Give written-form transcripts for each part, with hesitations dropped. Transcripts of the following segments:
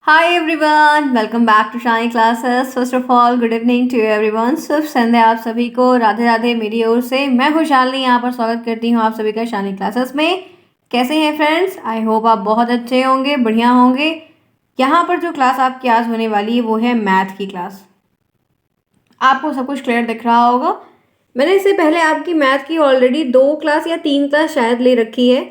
Hi everyone, welcome back to Shani Classes. First of all, good evening to everyone. शुभ संध्या आप सभी को, राधे राधे मेरी ओर से। मैं खुशहाली यहाँ पर स्वागत करती हूँ आप सभी का शानी क्लासेस में। कैसे हैं फ्रेंड्स? आई होप आप बहुत अच्छे होंगे, बढ़िया होंगे। यहाँ पर जो क्लास आपकी आज होने वाली है वो है मैथ की क्लास। आपको सब कुछ क्लियर दिख रहा होगा। मैंने इससे पहले आपकी मैथ की ऑलरेडी 2 क्लास या 3 क्लास शायद ले रखी है।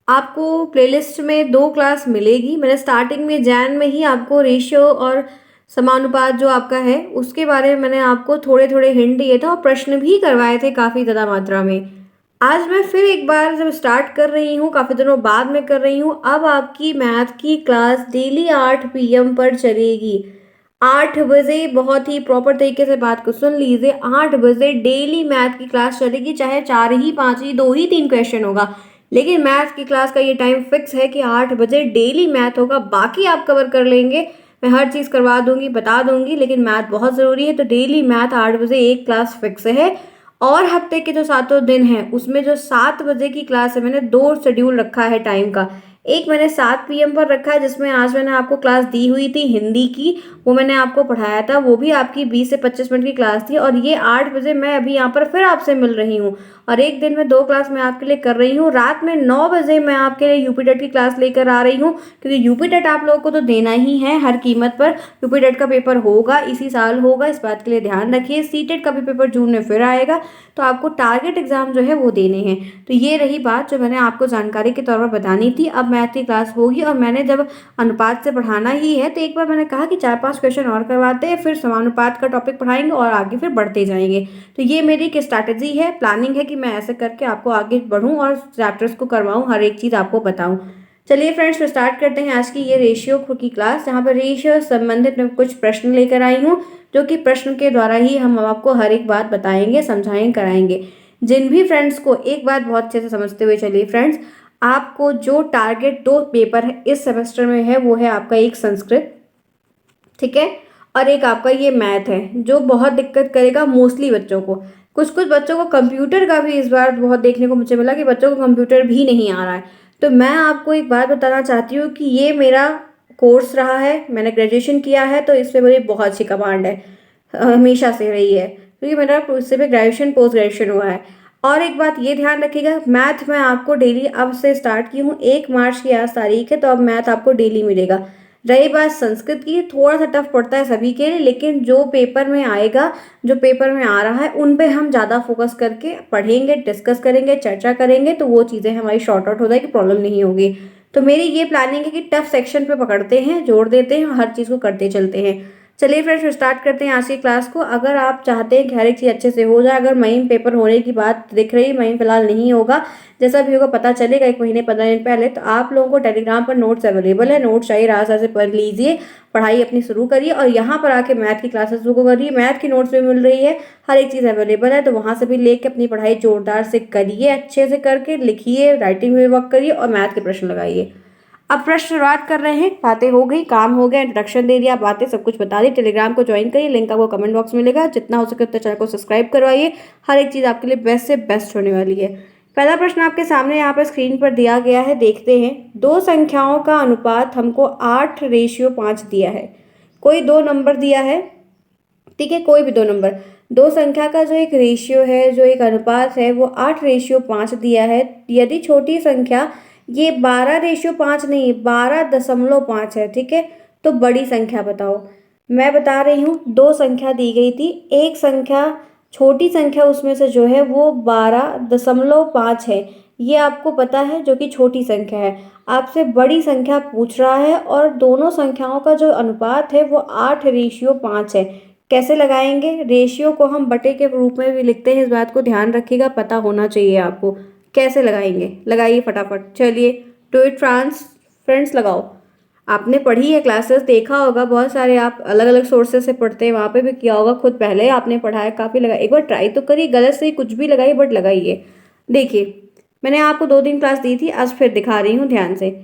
आपको प्लेलिस्ट में 2 क्लास मिलेगी। मैंने स्टार्टिंग में जैन में ही आपको रेशियो और समानुपात जो आपका है उसके बारे में मैंने आपको थोड़े थोड़े हिंट दिए थे और प्रश्न भी करवाए थे काफ़ी ज़्यादा मात्रा में। आज मैं फिर एक बार जब स्टार्ट कर रही हूँ, काफ़ी दिनों बाद में कर रही हूँ। अब आपकी मैथ की क्लास डेली 8 PM पर चलेगी। 8 बजे बहुत ही प्रॉपर तरीके से बात को सुन लीजिए। 8 बजे डेली मैथ की क्लास चलेगी, चाहे 4 ही 5 ही 2 ही 3 क्वेश्चन होगा, लेकिन मैथ की क्लास का ये टाइम फिक्स है कि 8 बजे डेली मैथ होगा। बाकी आप कवर कर लेंगे, मैं हर चीज़ करवा दूंगी, बता दूंगी, लेकिन मैथ बहुत ज़रूरी है। तो डेली मैथ 8 बजे एक क्लास फिक्स है। और हफ्ते के जो 7 दिन हैं उसमें जो 7 बजे की क्लास है, मैंने 2 शेड्यूल रखा है टाइम का। एक मैंने 7 PM पर रखा है, जिसमें आज मैंने आपको क्लास दी हुई थी हिंदी की, वो मैंने आपको पढ़ाया था, वो भी आपकी 20 से 25 मिनट की क्लास थी। और ये 8 बजे मैं अभी यहाँ पर फिर आपसे मिल रही हूँ, और एक दिन में 2 क्लास मैं आपके लिए कर रही हूँ। रात में 9 बजे मैं आपके लिए यूपी टेट की क्लास लेकर आ रही हूँ, क्योंकि यूपी टेट आप लोगों को तो देना ही है हर कीमत पर। यूपी टेट का पेपर होगा, इसी साल होगा, इस बात के लिए ध्यान रखिए। सी टेट का भी पेपर जून में फिर आएगा, तो आपको टारगेट एग्जाम जो है वो देने हैं। तो ये रही बात जो मैंने आपको जानकारी के तौर पर बतानी थी। अब मैथ की क्लास होगी, और मैंने जब अनुपात से पढ़ाना ही है तो एक बार मैंने कहा कि 4-5 क्वेश्चन और करवाते हैं, फिर समानुपात का टॉपिक पढ़ाएंगे और आगे फिर बढ़ते जाएंगे। तो ये मेरी एक स्ट्रैटेजी है, प्लानिंग है कि मैं ऐसे करके आपको आगे बढ़ूं और चैप्टर्स को करवाऊं, हर एक चीज़ आपको बताऊं। चलिए फ्रेंड्स, फिर स्टार्ट करते हैं आज की ये रेशियो की क्लास, जहाँ पर रेशियो संबंधित मैं कुछ प्रश्न लेकर आई हूँ, जो कि प्रश्न के द्वारा ही हम आपको हर एक बात बताएंगे, समझाएंगे, कराएंगे। जिन भी फ्रेंड्स को एक बात बहुत अच्छे से समझते हुए चलिए फ्रेंड्स, आपको जो टारगेट 2 पेपर है इस सेमेस्टर में है वो है आपका एक संस्कृत, ठीक है, और एक आपका ये मैथ है, जो बहुत दिक्कत करेगा मोस्टली बच्चों को। कुछ कुछ बच्चों को कंप्यूटर का भी इस बार बहुत देखने को मुझे मिला कि बच्चों को कंप्यूटर भी नहीं आ रहा है। तो मैं आपको एक बात बताना चाहती हूँ कि ये मेरा कोर्स रहा है, मैंने ग्रेजुएशन किया है, तो इसमें मेरी बहुत अच्छी कमांड है, हमेशा से रही है, क्योंकि मेरा इससे भी ग्रेजुएशन पोस्ट ग्रेजुएशन हुआ है। और एक बात ये ध्यान रखिएगा, मैथ मैं आपको डेली अब से स्टार्ट की हूँ, 1 मार्च की आज तारीख है, तो अब मैथ आपको डेली मिलेगा। रही बात संस्कृत की, थोड़ा सा टफ पड़ता है सभी के लिए, लेकिन जो पेपर में आएगा, जो पेपर में आ रहा है, उन पे हम ज़्यादा फोकस करके पढ़ेंगे, डिस्कस करेंगे, चर्चा करेंगे, तो वो चीज़ें हमारी शॉर्ट आउट हो जाएगी, प्रॉब्लम नहीं होगी। तो मेरी ये प्लानिंग है कि टफ सेक्शन पे पकड़ते हैं, जोड़ देते हैं, हर चीज़ को करते चलते हैं। चलिए फ्रेंड्स, स्टार्ट करते हैं आज की क्लास को। अगर आप चाहते हैं कि हर एक चीज़ अच्छे से हो जाए, अगर मई पेपर होने की बात दिख रही, मई फिलहाल नहीं होगा, जैसा भी होगा पता चलेगा 1 महीने 15 दिन पहले, तो आप लोगों को टेलीग्राम पर नोट्स अवेलेबल है, नोट्स चाहिए रात से पढ़ लीजिए, पढ़ाई अपनी शुरू करिए, और यहाँ पर आके मैथ की क्लासेस शुरू करिए। मैथ की नोट्स भी मिल रही है, हर एक चीज़ अवेलेबल है, तो वहाँ से भी लेके अपनी पढ़ाई जोरदार से करिए, अच्छे से करके लिखिए, राइटिंग में वर्क करिए और मैथ के प्रश्न लगाइए। अब प्रश्न शुरुआत कर रहे हैं। बातें हो गई, काम हो गया, इंट्रोडक्शन दे दिया, बातें सब कुछ बता दी। टेलीग्राम को ज्वाइन करिए, लिंक आपको कमेंट बॉक्स में मिलेगा। जितना हो सके उतना चैनल को सब्सक्राइब करवाइए, हर एक चीज़ आपके लिए बेस्ट से बेस्ट होने वाली है। पहला प्रश्न आपके सामने यहाँ पर स्क्रीन पर दिया गया है, देखते हैं। 2 संख्याओं का अनुपात हमको 8:5 दिया है। कोई 2 नंबर दिया है, ठीक है, कोई भी 2 नंबर, 2 संख्या का जो एक रेशियो है, जो एक अनुपात है, वो 8:5 दिया है। यदि छोटी संख्या, ये 12:5 नहीं, 12.5 है, ठीक है। तो बड़ी संख्या बताओ। मैं बता रही हूँ, 2 संख्या दी गई थी, एक संख्या छोटी संख्या उसमें से जो है वो 12.5 है, ये आपको पता है, जो कि छोटी संख्या है। आपसे बड़ी संख्या पूछ रहा है, और दोनों संख्याओं का जो अनुपात है वो 8:5 है। कैसे लगाएंगे? रेशियो को हम बटे के रूप में भी लिखते हैं, इस बात को ध्यान रखिएगा, पता होना चाहिए आपको। कैसे लगाएंगे? लगाइए फटाफट, चलिए डू इट फ्रेंड्स, लगाओ। आपने पढ़ी है क्लासेस, देखा होगा, बहुत सारे आप अलग अलग सोर्सेस से पढ़ते हैं, वहाँ पे भी किया होगा, खुद पहले आपने पढ़ा है, काफ़ी लगा। एक बार ट्राई तो करिए, गलत से ही कुछ भी लगाइए, बट लगाइए। देखिए, मैंने आपको 2 दिन क्लास दी थी, आज फिर दिखा रही हूँ, ध्यान से।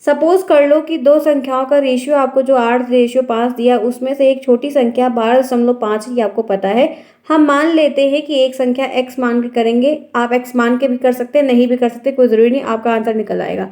सपोज कर लो कि 2 संख्याओं का रेशियो आपको जो 8:5 दिया, उसमें से एक छोटी संख्या 12.5 ही आपको पता है। हम मान लेते हैं कि एक संख्या x मान के करेंगे, आप x मान के भी कर सकते हैं, नहीं भी कर सकते, कोई ज़रूरी नहीं, आपका आंसर निकल आएगा।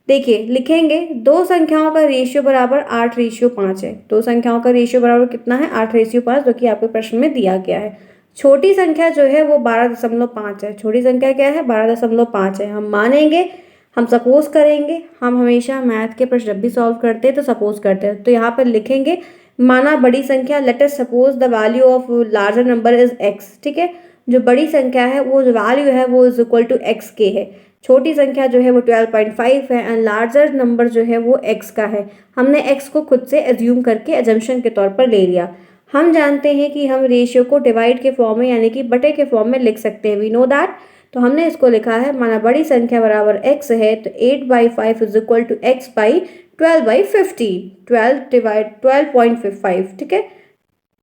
देखिए लिखेंगे, दो संख्याओं का रेशियो बराबर 8:5 है। दो संख्याओं का रेशियो बराबर कितना है? 8:5, जो कि आपके प्रश्न में दिया गया है। छोटी संख्या जो है वो 12.5 है। छोटी संख्या क्या है? 12.5 है। हम मानेंगे, हम सपोज करेंगे, हम हमेशा मैथ के प्रश्न जब भी सॉल्व करते हैं तो सपोज करते हैं। तो यहाँ पर लिखेंगे, माना बड़ी संख्या, let us suppose the value of larger number is x. ठीक है, जो बड़ी संख्या है वो जो वैल्यू है वो इज इक्वल टू एक्स के है। छोटी संख्या जो है वो 12.5 है एंड लार्जर नंबर जो है वो x का है। हमने x को खुद से एज्यूम करके एजम्पशन के तौर पर ले लिया। हम जानते हैं कि हम रेशियो को डिवाइड के फॉर्म में यानी कि बटे के फॉर्म में लिख सकते हैं, वी नो दैट। तो हमने इसको लिखा है, माना बड़ी संख्या बराबर x है तो 8/5 is equal to x by 12/15। 12/5, ठीक है।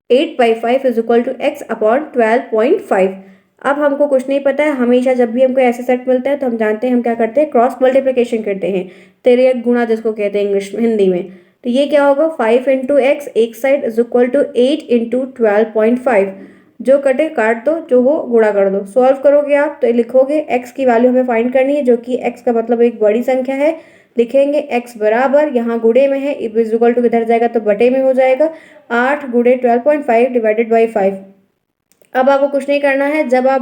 8/5 is equal to x upon 12.5। अब हमको कुछ नहीं पता है, हमेशा जब भी हमको ऐसे सेट मिलता है तो हम जानते हैं हम क्या करते हैं, क्रॉस मल्टीप्लिकेशन करते हैं, तिर्यक गुणा जिसको कहते हैं इंग्लिश में, हिंदी में। तो ये क्या होगा, 5 इंटू एक्स एक side is equal to 8 into 12.5। जो कटे काट दो, जो हो गुणा कर दो। सॉल्व करोगे आप तो लिखोगे एक्स की वैल्यू हमें फाइंड करनी है, जो कि एक्स का मतलब एक बड़ी संख्या है। लिखेंगे x बराबर, यहाँ गुणे में है, इज इक्वल टू किधर जाएगा तो बटे में हो जाएगा, 8 गुणे 12.5 डिवाइडेड बाई 5। अब आपको कुछ नहीं करना है, जब आप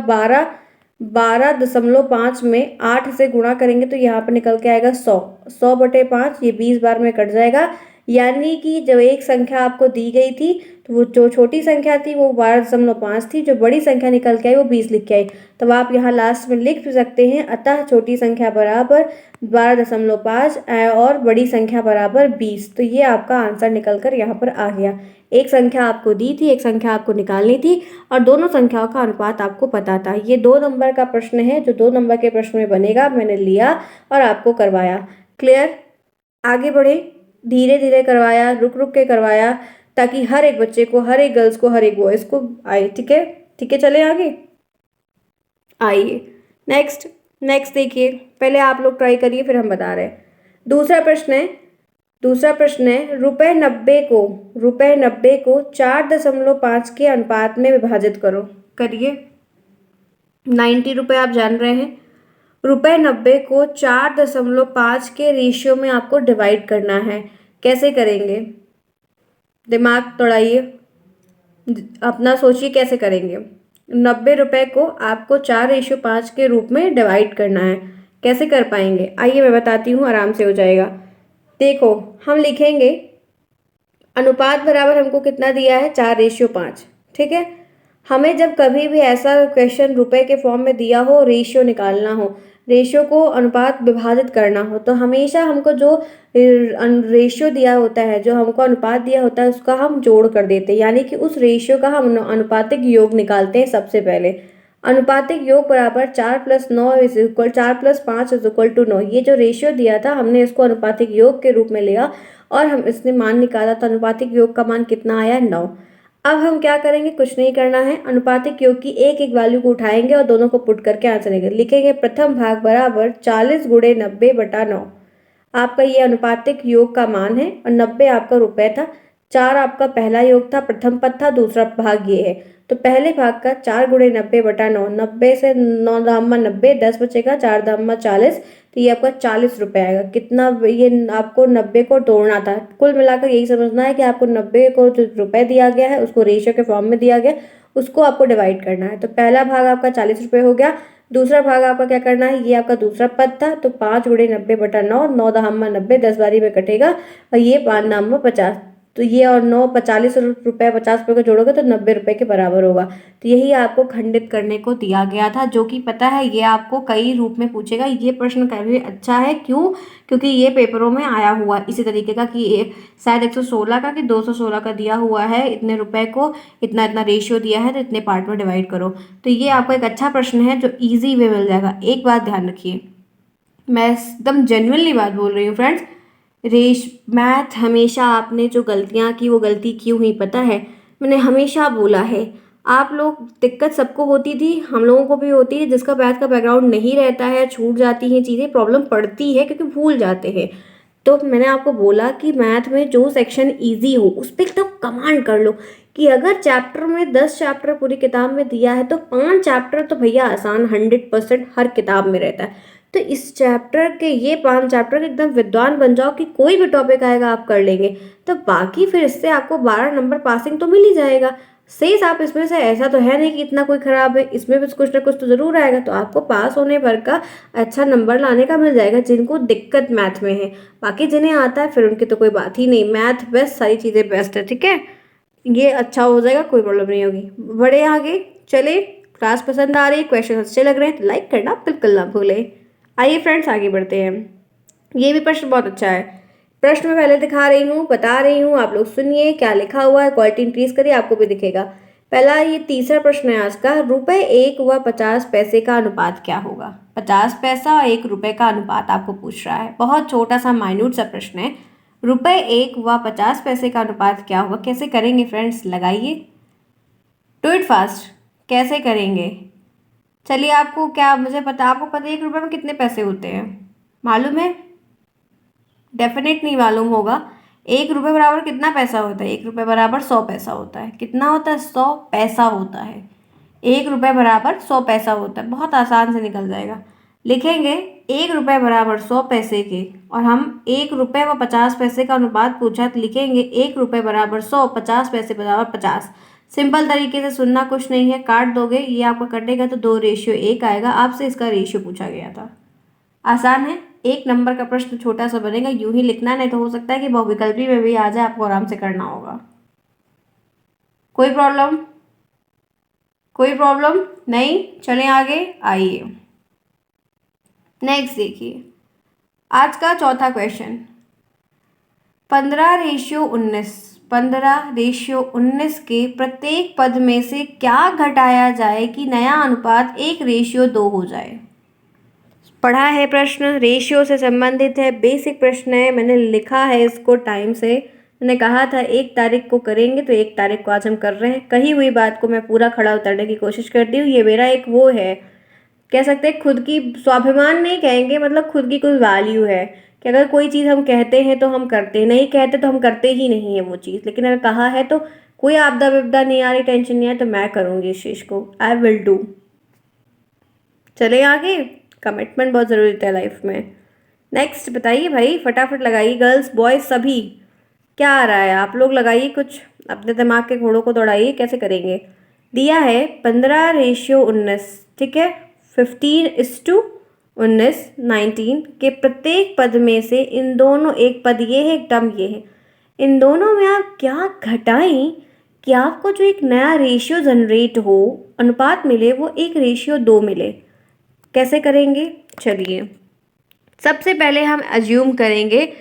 12.5 में 8 से गुणा करेंगे तो यहाँ पर निकल के आएगा 100। 100/5, ये 20 बार में कट जाएगा। यानी कि जब एक संख्या आपको दी गई थी तो वो जो छोटी संख्या थी वो 12.5 थी, जो बड़ी संख्या निकल के आई वो 20 लिख के आई। तब आप यहाँ लास्ट में लिख भी सकते हैं, अतः छोटी संख्या बराबर 12.5 और बड़ी संख्या बराबर 20। तो ये आपका आंसर निकल कर यहाँ पर आ गया। एक संख्या आपको दी थी, एक संख्या आपको निकालनी थी और दोनों संख्याओं का अनुपात आपको पता था। ये 2 नंबर का प्रश्न है, जो 2 नंबर के प्रश्न में बनेगा, मैंने लिया और आपको करवाया। क्लियर? आगे बढ़े, धीरे धीरे करवाया, रुक रुक के करवाया, ताकि हर एक बच्चे को, हर एक गर्ल्स को, हर एक बॉयज को आए। ठीक है, ठीक है, चले आगे। आइए नेक्स्ट देखिए, पहले आप लोग ट्राई करिए फिर हम बता रहे हैं। दूसरा प्रश्न है, रुपए 90 को 4.5 के अनुपात में विभाजित करो। करिए। 90 रुपए आप जान रहे हैं, रुपए 90 को 4.5 के रेशियो में आपको डिवाइड करना है। कैसे करेंगे? दिमाग दौड़ाइए, अपना सोचिए कैसे करेंगे। 90 रुपए को आपको 4:5 के रूप में डिवाइड करना है, कैसे कर पाएंगे? आइए मैं बताती हूँ, आराम से हो जाएगा। देखो, हम लिखेंगे अनुपात बराबर हमको कितना दिया है, 4:5। ठीक है, हमें जब कभी भी ऐसा क्वेश्चन रुपए के फॉर्म में दिया हो, रेशियो निकालना हो, रेशियो को अनुपात विभाजित करना हो, तो हमेशा हमको जो रेशियो दिया होता है, जो हमको अनुपात दिया होता है, उसका हम जोड़ कर देते हैं, यानी कि उस रेशियो का हम अनुपातिक योग निकालते हैं। सबसे पहले अनुपातिक योग बराबर 4+5 इज इक्वल टू 9। ये जो रेशियो दिया था हमने इसको अनुपातिक योग के रूप में लिया और हम इसने मान निकाला, तो अनुपातिक योग का मान कितना आया, 9। अब हम क्या करेंगे, कुछ नहीं करना है, अनुपातिक योग की एक एक वैल्यू को उठाएंगे और दोनों को पुट करके आंसर निकालेंगे। लिखेंगे प्रथम भाग बराबर 40 गुणे 90/9। आपका ये अनुपातिक योग का मान है और 90 आपका रुपए था। 4 आपका पहला योग था, प्रथम पद था, दूसरा भाग ये है। तो पहले भाग का 4 गुणे 90/9, 90 से 9 दामा 90, 10 बचेगा, 4 दामा 40, तो ये आपका 40 रुपये आएगा। कितना? ये आपको 90 को तोड़ना था। कुल मिलाकर यही समझना है कि आपको 90 को जो रुपए दिया गया है उसको रेशियो के फॉर्म में दिया गया, उसको आपको डिवाइड करना है। तो पहला भाग आपका 40 रुपये हो गया। दूसरा भाग आपका क्या करना है, ये आपका दूसरा पद था, तो 5 गुणे 90/9, 9 दहामा 90, 10 बारी में कटेगा और ये 5 दामा 50। तो ये और 9 45 रुपये, 50 रुपये को जोड़ोगे तो 90 रुपये के बराबर होगा। तो यही आपको खंडित करने को दिया गया था, जो कि पता है ये आपको कई रूप में पूछेगा। ये प्रश्न काफी अच्छा है, क्यों? क्योंकि ये पेपरों में आया हुआ इसी तरीके का, कि शायद 116 का कि 216 का दिया हुआ है, इतने रुपए को इतना इतना रेशियो दिया है तो इतने पार्ट में डिवाइड करो। तो ये आपको एक अच्छा प्रश्न है जो ईजी वे मिल जाएगा। एक बात ध्यान रखिए, मैं एकदम जेन्युइनली बात बोल रही हूँ फ्रेंड्स, मैथ हमेशा आपने जो गलतियाँ की वो गलती क्यों हुई पता है? मैंने हमेशा बोला है, आप लोग, दिक्कत सबको होती थी, हम लोगों को भी होती है, जिसका मैथ का बैकग्राउंड नहीं रहता है, छूट जाती हैं चीज़ें, प्रॉब्लम पड़ती है क्योंकि भूल जाते हैं। तो मैंने आपको बोला कि मैथ में जो सेक्शन इजी हो उस पर एकदम कमांड कर लो, कि अगर चैप्टर में 10 चैप्टर पूरी किताब में दिया है तो 5 चैप्टर तो भैया आसान 100% हर किताब में रहता है। तो इस चैप्टर के ये 5 चैप्टर के एकदम विद्वान बन जाओ कि कोई भी टॉपिक आएगा आप कर लेंगे, तो बाकी फिर इससे आपको 12 नंबर पासिंग तो मिल ही जाएगा। शेष आप इसमें से ऐसा तो है नहीं कि इतना कोई खराब है, इसमें भी कुछ ना कुछ तो जरूर आएगा, तो आपको पास होने भर का अच्छा नंबर लाने का मिल जाएगा जिनको दिक्कत मैथ में है। बाकी जिन्हें आता है फिर उनकी तो कोई बात ही नहीं, मैथ बेस्ट, सारी चीज़ें बेस्ट है, ठीक है। ये अच्छा हो जाएगा, कोई प्रॉब्लम नहीं होगी। बढ़े आगे, चले। क्लास पसंद आ रही है, क्वेश्चन अच्छे लग रहे हैं तो लाइक करना बिल्कुल ना भूलें। आइए फ्रेंड्स आगे बढ़ते हैं। ये भी प्रश्न बहुत अच्छा है। प्रश्न मैं पहले दिखा रही हूँ, बता रही हूँ, आप लोग सुनिए क्या लिखा हुआ है, क्वालिटी इंक्रीज करिए, आपको भी दिखेगा। पहला ये तीसरा प्रश्न है आज का, रुपए 1 व 50 पैसे का अनुपात क्या होगा। 50 पैसा और 1 रुपए का अनुपात आपको पूछ रहा है, बहुत छोटा सा माइन्यूट सा प्रश्न है। रुपए 1 व 50 पैसे का अनुपात क्या होगा, कैसे करेंगे फ्रेंड्स, लगाइए, डू इट फास्ट। कैसे करेंगे, चलिए आपको क्या, मुझे पता, आपको पता है 1 रुपये में कितने पैसे होते हैं, मालूम है, डेफिनेट नहीं मालूम होगा। 1 रुपये बराबर कितना पैसा होता है, 1 रुपये बराबर 100 पैसा होता है। कितना होता है, 100 पैसा होता है। 1 रुपये बराबर 100 पैसा होता है, बहुत आसान से निकल जाएगा। लिखेंगे 1 रुपये बराबर 100 पैसे के, और हम 1 रुपये व 50 पैसे का अनुपात पूछा तो लिखेंगे 1 रुपये बराबर 100, 50 पैसे बराबर 50। सिंपल तरीके से सुनना, कुछ नहीं है, काट दोगे, ये आपका कटेगा तो 2:1 आएगा। आपसे इसका रेशियो पूछा गया था, आसान है। 1 नंबर का प्रश्न छोटा सा बनेगा, यूं ही लिखना, नहीं तो हो सकता है कि बहुविकल्पी में भी आ जाए, आपको आराम से करना होगा। कोई प्रॉब्लम, कोई प्रॉब्लम नहीं, चलें आगे, आइए नेक्स्ट देखिए। आज का चौथा क्वेश्चन, 15:19, 15:19 के प्रत्येक पद में से क्या घटाया जाए कि नया अनुपात 1:2 हो जाए। पढ़ा है प्रश्न, रेशियो से संबंधित है, बेसिक प्रश्न है, मैंने लिखा है इसको टाइम से। मैंने कहा था 1 तारीख को करेंगे, तो 1 तारीख को आज हम कर रहे हैं। कही हुई बात को मैं पूरा खड़ा उतरने की कोशिश करती हूँ। ये मेरा एक वो है, कह सकते हैं खुद की, स्वाभिमान नहीं कहेंगे, मतलब खुद की कोई वैल्यू है कि अगर कोई चीज़ हम कहते हैं तो हम करते, नहीं कहते तो हम करते ही नहीं है वो चीज़। लेकिन अगर कहा है तो कोई आपदा विपदा नहीं आ रही, टेंशन नहीं है, तो मैं करूँगी इस चीज़ को, आई विल डू। चले आगे, कमिटमेंट बहुत ज़रूरी होता है लाइफ में। नेक्स्ट बताइए भाई, फटाफट लगाइए, गर्ल्स बॉयज़ सभी, क्या आ रहा है, आप लोग लगाइए कुछ, अपने दिमाग के घोड़ों को दौड़ाइए, कैसे करेंगे। दिया है 15:19, ठीक है, 15:19, 19 के प्रत्येक पद में से इन दोनों, एक पद ये है, एक टर्म ये है, इन दोनों में आप क्या घटाएं कि आपको जो एक नया रेशियो जनरेट हो, अनुपात मिले, वो 1:2 मिले। कैसे करेंगे, चलिए सबसे पहले हम अज्यूम करेंगे,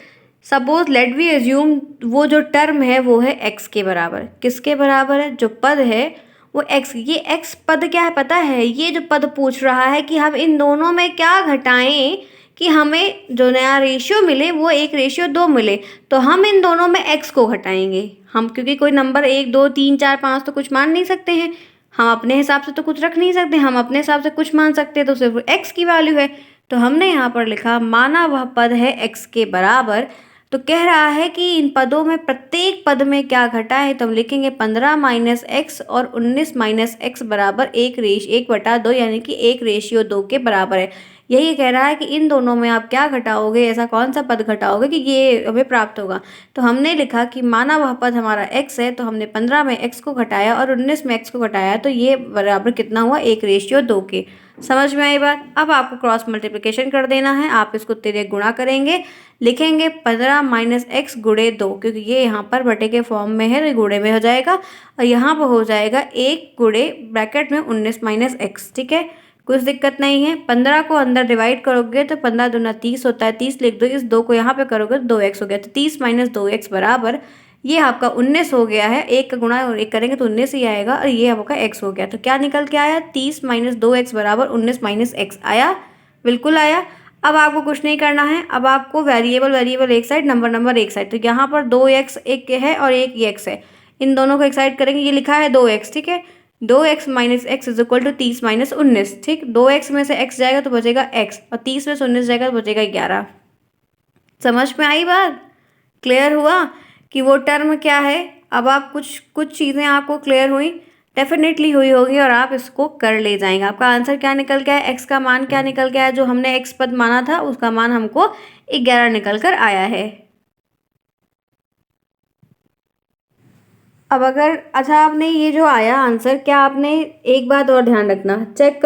सपोज लेट वी अज्यूम वो जो टर्म है वो है x के बराबर। किसके बराबर है, जो पद है वो x, ये x पद क्या है पता है, ये जो पद पूछ रहा है कि हम इन दोनों में क्या घटाएं कि हमें जो नया रेशियो मिले वो 1:2 मिले। तो हम इन दोनों में x को घटाएंगे, हम क्योंकि कोई नंबर 1 2 3 4 5 तो कुछ मान नहीं सकते हैं, हम अपने हिसाब से तो कुछ रख नहीं सकते, हम अपने हिसाब से कुछ मान सकते हैं, तो सिर्फ x की वैल्यू है। तो हमने यहाँ पर लिखा माना वह पद है x के बराबर, तो कह रहा है कि इन पदों में प्रत्येक पद में क्या घटा है, तो हम लिखेंगे 15 - x और 19 - x बराबर 1/2, यानी कि 1:2 के बराबर है। यही कह रहा है कि इन दोनों में आप क्या घटाओगे, ऐसा कौन सा पद घटाओगे कि ये हमें प्राप्त होगा। तो हमने लिखा कि माना वह पद हमारा x है, तो हमने 15 में x को घटाया और 19 में x को घटाया, तो ये बराबर कितना हुआ, 1:2 के। समझ में आई बात। अब आपको क्रॉस मल्टीप्लिकेशन कर देना है, आप इसको तेरे गुणा करेंगे, लिखेंगे 15 - x गुणे 2, क्योंकि ये यहाँ पर बटे के फॉर्म में है तो गुणे में हो जाएगा, और यहाँ पर हो जाएगा 1 गुणे ब्रैकेट में 19 - x, ठीक है, कुछ दिक्कत नहीं है। 15 को अंदर डिवाइड करोगे तो 15 दूना 30 होता है, 30 लिख दो, इस 2 को यहाँ पे करोगे तो 2x हो गया, तो 30 - 2x बराबर ये आपका 19 हो गया है। 1 का गुणा और 1 करेंगे तो 19 ही आएगा, और ये आपका x हो गया। तो क्या निकल के आया, 30 - 2x बराबर 19 - x आया, बिल्कुल आया। अब आपको कुछ नहीं करना है, अब आपको वेरिएबल एक साइड, नंबर एक साइड। तो यहाँ पर 2x एक है और एक ये x है, इन दोनों को एक साइड करेंगे, ये लिखा है 2x, ठीक है, 2x - x is equal to 30 - 19, ठीक, 2x में से x जाएगा तो बचेगा x, और 30 में से 19 जाएगा तो बचेगा 11। समझ में आई बात, क्लियर हुआ कि वो टर्म क्या है। अब आप कुछ चीज़ें आपको क्लियर हुई, डेफिनेटली हुई होगी और आप इसको कर ले जाएंगे। आपका आंसर क्या निकल गया है, एक्स का मान क्या निकल गया है, जो हमने एक्स पद माना था उसका मान हमको 11 निकल कर आया है। अब अगर अच्छा आपने ये जो आया आंसर, क्या आपने एक बात और ध्यान रखना, चेक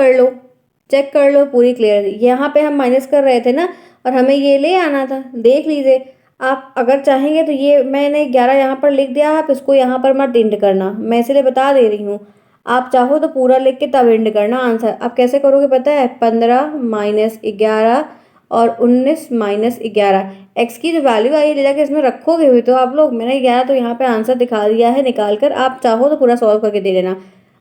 कर लो पूरी क्लियर। यहाँ पे हम माइनस कर रहे थे ना और हमें ये ले आना था, देख लीजिए। आप अगर चाहेंगे तो ये मैंने 11 यहाँ पर लिख दिया, आप इसको यहाँ पर मत इंड करना, मैं इसलिए बता दे रही हूँ। आप चाहो तो पूरा लिख के तब इंड करना आंसर। आप कैसे करोगे पता है, 15 माइनस 11 और 19 माइनस 11, एक्स की जो वैल्यू आई ले जाके इसमें रखोगे भी तो आप लोग। मैंने 11 तो यहाँ पे आंसर दिखा दिया है निकाल कर, आप चाहो तो पूरा सॉल्व करके दे देना।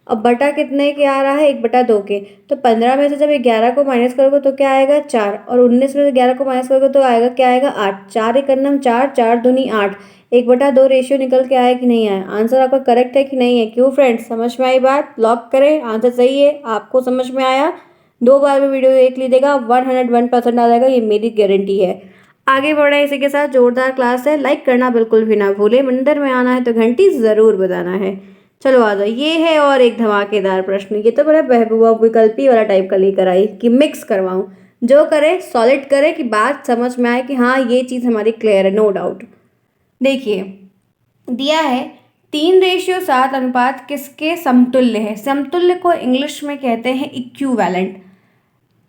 अब बटा कितने के आ रहा है, 1/2 के, तो 15 में से जब 11 को माइनस करोगे तो क्या आएगा 4, और 19 में से 11 को माइनस करोगे तो आएगा क्या आएगा 8। 4 एक नम 4, 4 दूनी 8, 1/2 रेशियो निकल के आया कि नहीं आया, आंसर आपका करेक्ट है कि नहीं है। क्यों फ्रेंड्स, समझ में आई बात, लॉक करें, आंसर सही है, आपको समझ में आया। 2 बार में वीडियो देख लीजिएगा, 101% आ जाएगा, ये मेरी गारंटी है। आगे बढ़ रहे हैं इसी के साथ, जोरदार क्लास है, लाइक करना बिल्कुल भी ना भूले, मंदिर में आना है तो घंटी ज़रूर बजाना है। चलो आ जाओ, ये है और एक धमाकेदार प्रश्न, ये तो बड़ा बहबूबा विकल्पी वाला टाइप का लेकर आई कि मिक्स करवाऊं। जो करे सॉलिड करे कि बात समझ में आए कि हाँ ये चीज़ हमारी क्लियर है, नो डाउट। देखिए दिया है 3:7 अनुपात किसके समतुल्य है। समतुल्य को इंग्लिश में कहते हैं इक्विवेलेंट।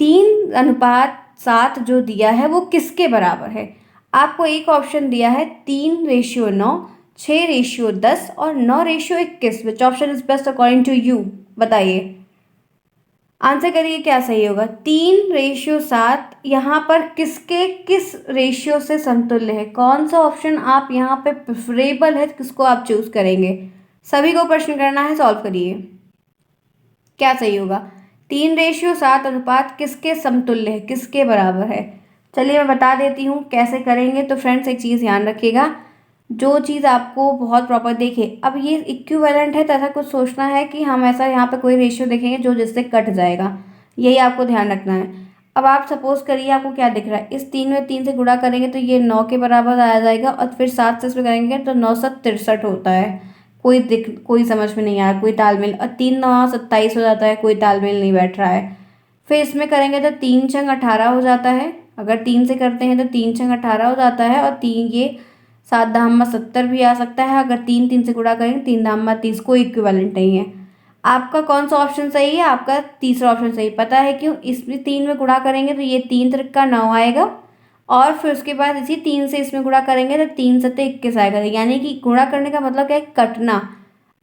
3:7 जो दिया है वो किसके बराबर है। आपको एक ऑप्शन दिया है 3:9, 6:10 और 9:21। Which option is best according to you, बताइए, आंसर करिए क्या सही होगा। 3:7 यहाँ पर किसके किस रेशियो से समतुल्य है, कौन सा ऑप्शन आप यहाँ पे प्रेफरेबल है, किसको आप चूज करेंगे। सभी को प्रश्न करना है, सॉल्व करिए क्या सही होगा। 3:7 अनुपात किसके समतुल्य है, किसके बराबर है। चलिए मैं बता देती हूँ कैसे करेंगे। तो फ्रेंड्स एक चीज़ ध्यान रखिएगा, जो चीज़ आपको बहुत प्रॉपर देखिए, अब ये इक्विवेलेंट है तो ऐसा कुछ सोचना है कि हम ऐसा यहाँ पे कोई रेशियो देखेंगे जो जिससे कट जाएगा, यही आपको ध्यान रखना है। अब आप सपोज करिए आपको क्या दिख रहा है, इस 3 में 3 से गुणा करेंगे तो ये 9 के बराबर आ जाएगा, और फिर 7 से इसमें करेंगे तो 9×7 = 63 होता है। कोई समझ में नहीं आया, कोई तालमेल, और 3×9 = 27 हो जाता है, कोई तालमेल नहीं बैठ रहा है। फिर इसमें करेंगे तो 3×18 हो जाता है, अगर 3 से करते हैं तो 3×18 हो जाता है, और 3 ये 7×70 भी आ सकता है, अगर 3 से गुणा करेंगे 3×30, कोई इक्विवेलेंट नहीं है। आपका कौन सा ऑप्शन सही है, आपका तीसरा ऑप्शन सही। पता है क्यों, इसमें 3 में गुणा करेंगे तो ये 3×3 = 9 आएगा, और फिर उसके बाद इसी 3 से इसमें गुणा करेंगे तो 3×7 = 21 आएगा। यानी कि गुणा करने का मतलब क्या है, कटना।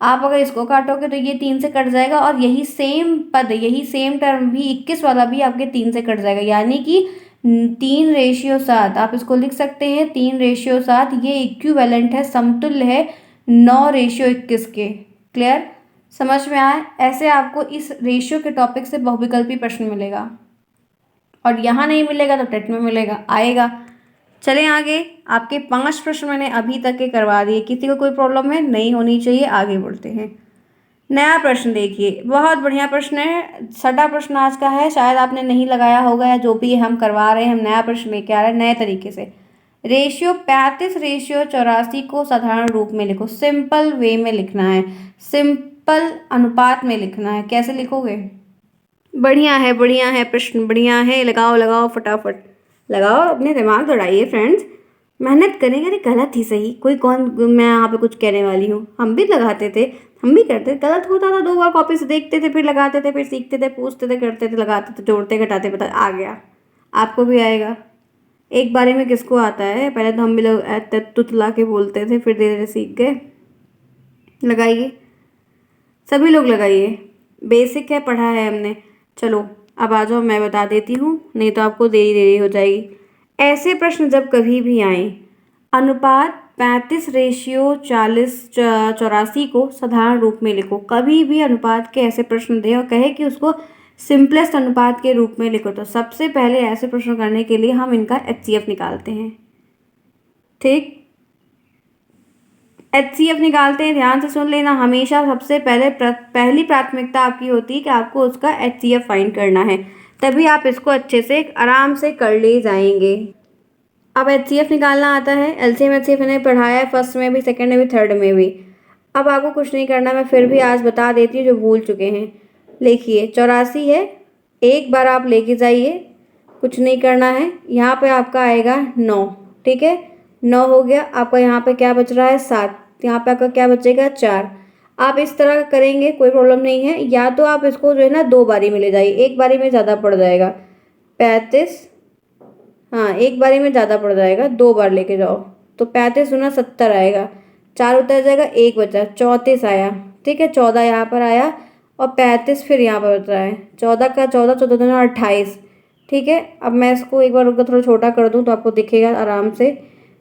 आप अगर इसको काटोगे तो ये 3 से कट जाएगा, और यही सेम पद, यही सेम टर्म भी 21 वाला भी आपके 3 से कट जाएगा। यानी कि 3:7 आप इसको लिख सकते हैं, 3:7 ये इक्विवेलेंट है, समतुल्य है 9:21 के। क्लियर, समझ में आए। ऐसे आपको इस रेशियो के टॉपिक से बहुविकल्पी प्रश्न मिलेगा, और यहाँ नहीं मिलेगा तो टेट में मिलेगा, आएगा। चलें आगे, आपके 5 प्रश्न मैंने अभी तक के करवा दिए, किसी को कोई प्रॉब्लम है, नहीं होनी चाहिए। आगे बढ़ते हैं, नया प्रश्न देखिए, बहुत बढ़िया प्रश्न है, 6वां प्रश्न आज का है, शायद आपने नहीं लगाया होगा, या जो भी हम करवा रहे हैं, हम नया प्रश्न लेके आ रहे हैं नए तरीके से। रेशियो 35:84 को साधारण रूप में लिखो, सिंपल वे में लिखना है, सिंपल अनुपात में लिखना है। कैसे लिखोगे, बढ़िया है प्रश्न, बढ़िया है, लगाओ लगाओ फटाफट लगाओ, अपने दिमाग दौड़ाइए फ्रेंड्स, मेहनत करेंगे। अरे गलत ही सही, कोई कौन, मैं यहाँ पे कुछ कहने वाली हूँ, हम भी लगाते थे, हम भी करते थे, गलत होता था 2 बार कॉपी से देखते थे, फिर लगाते थे, फिर सीखते थे, पूछते थे, करते थे, लगाते थे, जोड़ते घटाते, पता आ गया, आपको भी आएगा। एक बारे में किसको आता है, पहले तो हम भी लोग तुतला के बोलते थे, फिर धीरे धीरे सीख गए। लगाइए, सभी लोग लगाइए, बेसिक है, पढ़ा है हमने। चलो अब आ जाओ, मैं बता देती हूँ, नहीं तो आपको देरी हो जाएगी। ऐसे प्रश्न जब कभी भी आए, अनुपात 35:84 को साधारण रूप में लिखो। कभी भी अनुपात के ऐसे प्रश्न दे और कहे कि उसको सिंपलेस्ट अनुपात के रूप में लिखो, तो सबसे पहले ऐसे प्रश्न करने के लिए हम इनका HCF निकालते हैं। ठीक, HCF निकालते हैं, ध्यान से सुन लेना, हमेशा सबसे पहली प्राथमिकता आपकी होती है कि आपको उसका HCF फाइंड करना है, तभी आप इसको अच्छे से आराम से कर ले जाएंगे। अब HCF निकालना आता है, LCM HCF मैंने पढ़ाया है, फर्स्ट में भी, सेकंड में भी, थर्ड में भी। अब आपको कुछ नहीं करना, मैं फिर भी आज बता देती हूँ जो भूल चुके हैं। लिखिए 84 है, एक बार आप लेके जाइए, कुछ नहीं करना है। यहाँ पे आपका आएगा 9, ठीक है, 9 हो गया आपका। यहाँ पे क्या बच रहा है 7, यहाँ पे आपका क्या बचेगा 4। आप इस तरह करेंगे कोई प्रॉब्लम नहीं है, या तो आप इसको जो है ना 2 बारी में ले जाइए, एक बारी में ज़्यादा पड़ जाएगा। 35, हाँ एक बारी में ज़्यादा पड़ जाएगा, 2 बार लेके जाओ तो 35 दूना 70 आएगा, 4 उतर जाएगा, 1 बचा, 34 आया, ठीक है। 14 यहाँ पर आया और 35 फिर यहाँ पर बच रहा है, 14 का 14, 14 दूना 28, ठीक है। अब मैं इसको एक बार रुक थोड़ा छोटा कर दूँ तो आपको दिखेगा आराम से।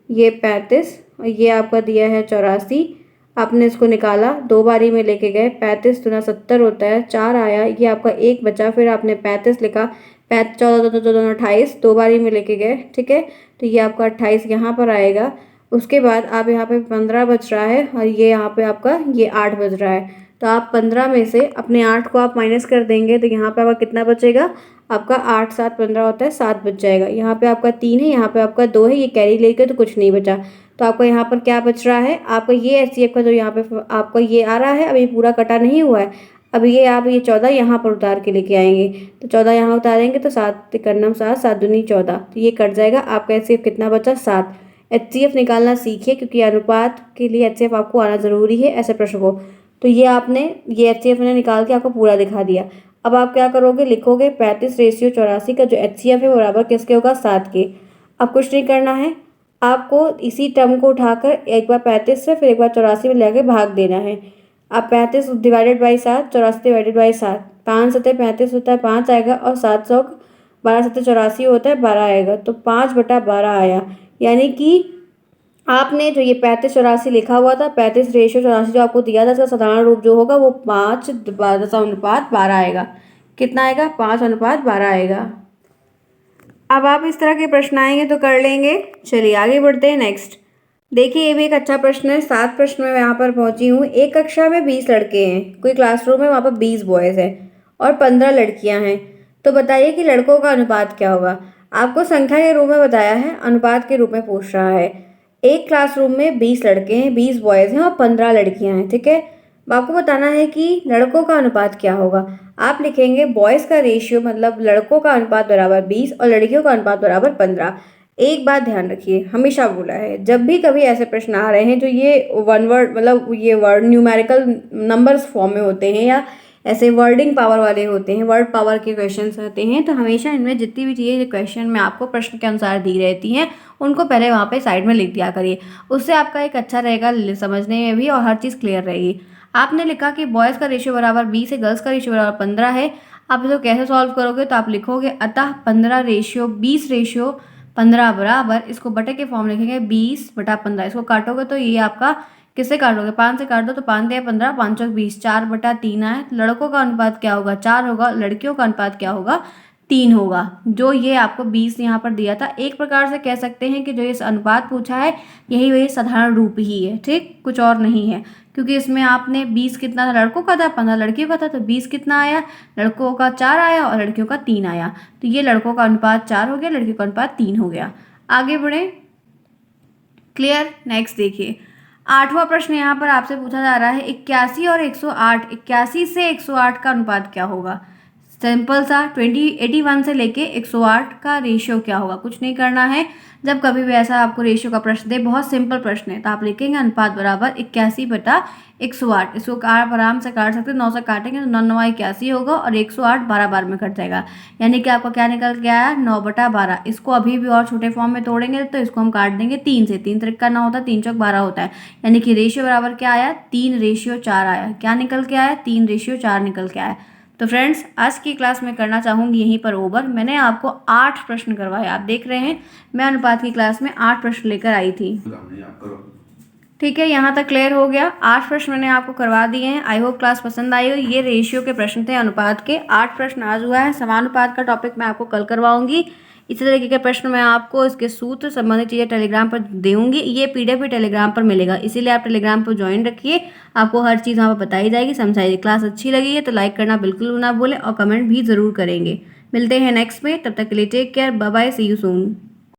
ये 35 और ये आपका दिया है 84, आपने इसको निकाला, 2 बारी में लेके गए, 35 दूना 70 होता है, 4 आया, ये आपका 1 बचा, फिर आपने 35 लिखा, 14 14 28, 2 बारी में लेके गए, ठीक है। तो ये आपका 28 यहाँ पर आएगा। उसके बाद आप यहाँ पे 15 बच रहा है और ये यहाँ पे आपका ये 8 बच रहा है। तो आप 15 में से अपने 8 को आप माइनस कर देंगे तो यहाँ पे आपका कितना बचेगा, आपका 8 7 15 होता है, 7 बच जाएगा। यहाँ पे आपका 3 है, यहाँ पे आपका 2 है, ये कैरी लेके तो कुछ नहीं बचा। तो आपका यहाँ पर क्या बच रहा है, आपका ये HCF का जो यहाँ पे आपका ये आ रहा है, अभी पूरा कटा नहीं हुआ है। अब ये आप ये 14 यहाँ पर उतार के लेके आएंगे, तो 14 यहाँ उतारेंगे तो 7 करना 7, 7 दूनी 14, तो ये कट जाएगा। आपका HCF कितना बचा 7। HCF निकालना सीखिए क्योंकि अनुपात के लिए HCF आपको आना ज़रूरी है ऐसे प्रश्न को। तो ये आपने ये HCF मैंने निकाल के आपको पूरा दिखा दिया। अब आप क्या करोगे, लिखोगे 35/84 का जो HCF है वो बराबर किसके होगा 7 के। अब कुछ नहीं करना है, आपको इसी टर्म को उठाकर एक बार 35 से फिर एक बार 84 में लेके भाग देना है। अब 35 डिवाइडेड बाई 7, 84 डिवाइडेड बाई 7, 5 सत्ते 35 होता है, 5 आएगा, और 700 12 सत्ते 84 होता है, 12 आएगा, तो 5/12 आया। यानी कि आपने जो ये 35/84 लिखा हुआ था, 35/84 जो आपको दिया था, इसका साधारण रूप जो होगा वो 5:12 आएगा। कितना आएगा, 5:12 आएगा। अब आप इस तरह के प्रश्न आएंगे तो कर लेंगे। चलिए आगे बढ़ते हैं। नेक्स्ट देखिए, ये भी एक अच्छा प्रश्न है। 7 प्रश्न में यहाँ पर पहुंची हूँ। एक कक्षा में 20 लड़के हैं, कोई क्लासरूम है, वहाँ पर 20 बॉयज़ हैं और 15 लड़कियाँ हैं। तो बताइए कि लड़कों का अनुपात क्या होगा। आपको संख्या के रूप में बताया है, अनुपात के रूप में पूछ रहा है। एक क्लासरूम में 20 लड़के हैं, 20 बॉयज़ हैं और 15 लड़कियाँ हैं, ठीक है। अब आपको बताना है कि लड़कों का अनुपात क्या होगा। आप लिखेंगे बॉयज़ का रेशियो, मतलब लड़कों का अनुपात बराबर 20 और लड़कियों का अनुपात बराबर 15। एक बात ध्यान रखिए, हमेशा बोला है, जब भी कभी ऐसे प्रश्न आ रहे हैं जो ये वन वर्ड मतलब ये वर्ड न्यूमेरिकल नंबर्स फॉर्म में होते हैं या ऐसे वर्डिंग पावर वाले होते हैं, वर्ड पावर के क्वेश्चंस रहते हैं, तो हमेशा इनमें जितनी भी चीज़ें क्वेश्चन में आपको प्रश्न के अनुसार दी रहती हैं उनको पहले वहाँ पे साइड में लिख दिया करिए। उससे आपका एक अच्छा रहेगा समझने में भी और हर चीज़ क्लियर रहेगी। आपने लिखा कि बॉयज़ का रेशियो बराबर 20 है, गर्ल्स का रेशियो बराबर 15 है। आप इसको कैसे सॉल्व करोगे, तो आप लिखोगे अतः 15/20/15 बराबर, इसको बटे के फॉर्म लिखेंगे 20/15। इसको काटोगे तो ये आपका किससे काटोगे, 5 से काट दो तो 5 या 15, 5 और 20, 4/3 आए। लड़कों का अनुपात क्या होगा 4 होगा, लड़कियों का अनुपात क्या होगा 3 होगा। जो ये आपको 20 यहाँ पर दिया था, एक प्रकार से कह सकते हैं कि जो इस अनुपात पूछा है यही वही साधारण रूप ही है, ठीक, कुछ और नहीं है। क्योंकि इसमें आपने 20 कितना था लड़कों का था, 15 लड़कियों का था, तो 20 कितना आया, लड़कों का 4 आया और लड़कियों का 3 आया। तो ये लड़कों का अनुपात 4 हो गया, लड़कियों का अनुपात 3 हो गया। आगे बढ़े, क्लियर। नेक्स्ट देखिए, 8वां प्रश्न यहाँ पर आपसे पूछा जा रहा है 81 और 108, 81 से 108 का अनुपात क्या होगा। सिंपल सा 81 से लेके 108 का रेशियो क्या होगा। कुछ नहीं करना है, जब कभी भी ऐसा आपको रेशियो का प्रश्न दे, बहुत सिंपल प्रश्न है, तो आप लिखेंगे अनुपात बराबर 81/108। इसको आप आराम से काट सकते हैं, 9 से काटेंगे तो 9 9 81 होगा और 108 12 बार में कट जाएगा। यानी कि आपका क्या निकल के आया 9/12। इसको अभी भी और छोटे फॉर्म में तोड़ेंगे तो इसको हम काट देंगे 3 से, 3 त्रिक 9 होता है, 3 चौक 12 होता है। यानी कि रेशियो बराबर क्या आया 3/4 आया। क्या निकल के आया 3/4 निकल के आया। तो फ्रेंड्स, आज की क्लास में करना चाहूँगी यहीं पर ओवर। मैंने आपको 8 प्रश्न करवाए, आप देख रहे हैं मैं अनुपात की क्लास में 8 प्रश्न लेकर आई थी, ठीक है। यहाँ तक क्लियर हो गया। 8 प्रश्न मैंने आपको करवा दिए हैं। आई होप क्लास पसंद आई हो। ये रेशियो के प्रश्न थे, अनुपात के 8 प्रश्न आज हुआ है। समानुपात का टॉपिक मैं आपको कल करवाऊंगी। इसी तरीके के प्रश्न मैं आपको इसके सूत्र संबंधित चीज़ें टेलीग्राम पर दूंगी। ये PDF भी टेलीग्राम पर मिलेगा, इसीलिए आप टेलीग्राम पर ज्वाइन रखिए, आपको हर चीज़ वहाँ पर बताई जाएगी, समझाइए। क्लास अच्छी लगी है तो लाइक करना बिल्कुल ना भूलें और कमेंट भी ज़रूर करेंगे। मिलते हैं नेक्स्ट में, तब तक के लिए take care, bye bye, see you soon.